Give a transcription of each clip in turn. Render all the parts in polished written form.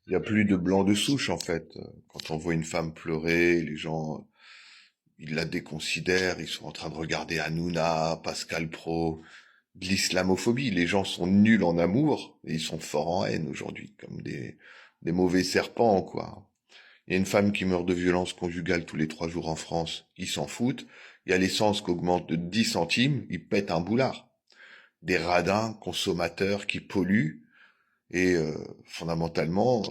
Il y a plus de blanc de souche, en fait. Quand on voit une femme pleurer, les gens, ils la déconsidèrent, ils sont en train de regarder Hanouna, Pascal Pro, de l'islamophobie. Les gens sont nuls en amour et ils sont forts en haine aujourd'hui, comme des mauvais serpents, quoi. Il y a une femme qui meurt de violence conjugale tous les 3 jours en France, ils s'en foutent. Il y a l'essence qui augmente de 10 centimes, ils pètent un boulard. Des radins consommateurs qui polluent. Et fondamentalement,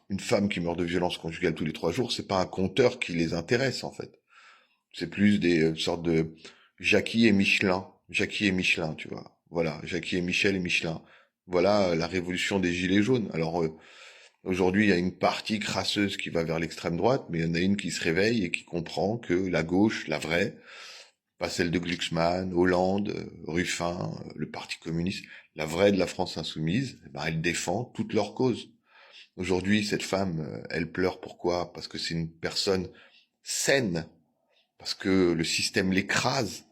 une femme qui meurt de violence conjugale tous les 3 jours, c'est pas un compteur qui les intéresse en fait. C'est plus des sortes de Jackie et Michelin, Jackie et Michelin, tu vois. Voilà, Jackie et Michel et Michelin. Voilà la révolution des gilets jaunes. Alors aujourd'hui, il y a une partie crasseuse qui va vers l'extrême droite, mais il y en a une qui se réveille et qui comprend que la gauche, la vraie, pas celle de Glucksmann, Hollande, Ruffin, le Parti communiste, la vraie de la France insoumise, eh ben, elle défend toute leur cause. Aujourd'hui, cette femme, elle pleure pourquoi? Parce que c'est une personne saine, parce que le système l'écrase,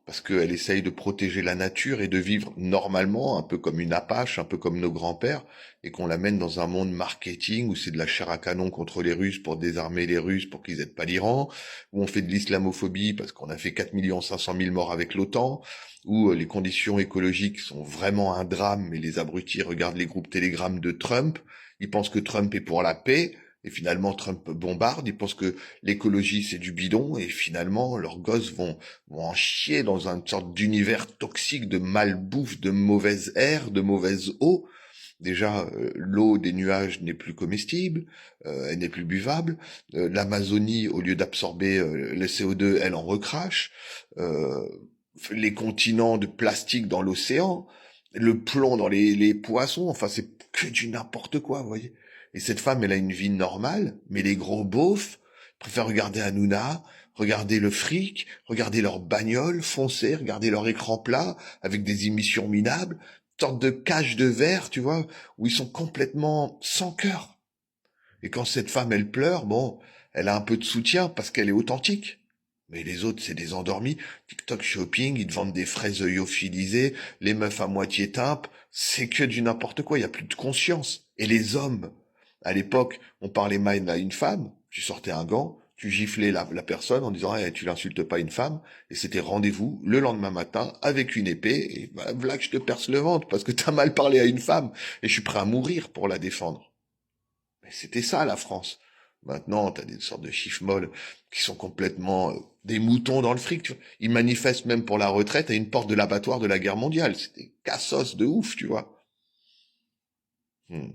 parce qu'elle essaye de protéger la nature et de vivre normalement, un peu comme une Apache, un peu comme nos grands-pères, et qu'on l'amène dans un monde marketing où c'est de la chair à canon contre les Russes pour désarmer les Russes pour qu'ils aident pas l'Iran, où on fait de l'islamophobie parce qu'on a fait 4 500 000 morts avec l'OTAN, où les conditions écologiques sont vraiment un drame, mais les abrutis regardent les groupes Telegram de Trump, ils pensent que Trump est pour la paix, et finalement Trump bombarde, ils pensent que l'écologie c'est du bidon, et finalement leurs gosses vont en chier dans une sorte d'univers toxique de malbouffe, de mauvaise air, de mauvaise eau. Déjà, l'eau des nuages n'est plus comestible, elle n'est plus buvable. L'Amazonie, au lieu d'absorber le CO2, elle en recrache. Euh, les continents de plastique dans l'océan, le plomb dans les poissons, enfin c'est que du n'importe quoi, vous voyez. Et cette femme, elle a une vie normale, mais les gros beaufs préfèrent regarder Hanouna, regarder le fric, regarder leurs bagnoles foncées, regarder leur écran plat avec des émissions minables, sorte de cage de verre, tu vois, où ils sont complètement sans cœur. Et quand cette femme, elle pleure, bon, elle a un peu de soutien parce qu'elle est authentique. Mais les autres, c'est des endormis. TikTok shopping, ils te vendent des fraises lyophilisées, les meufs à moitié teinte, c'est que du n'importe quoi, il n'y a plus de conscience. Et les hommes, à l'époque, on parlait mal à une femme, tu sortais un gant, tu giflais la personne en disant tu n'insultes pas une femme, et c'était rendez-vous le lendemain matin avec une épée, et bah, voilà que je te perce le ventre parce que t'as mal parlé à une femme, et je suis prêt à mourir pour la défendre. Mais c'était ça la France. Maintenant, t'as des sortes de chiffres molles qui sont complètement des moutons dans le fric. Tu vois. Ils manifestent même pour la retraite à une porte de l'abattoir de la guerre mondiale. C'était cassos de ouf, tu vois. Hmm.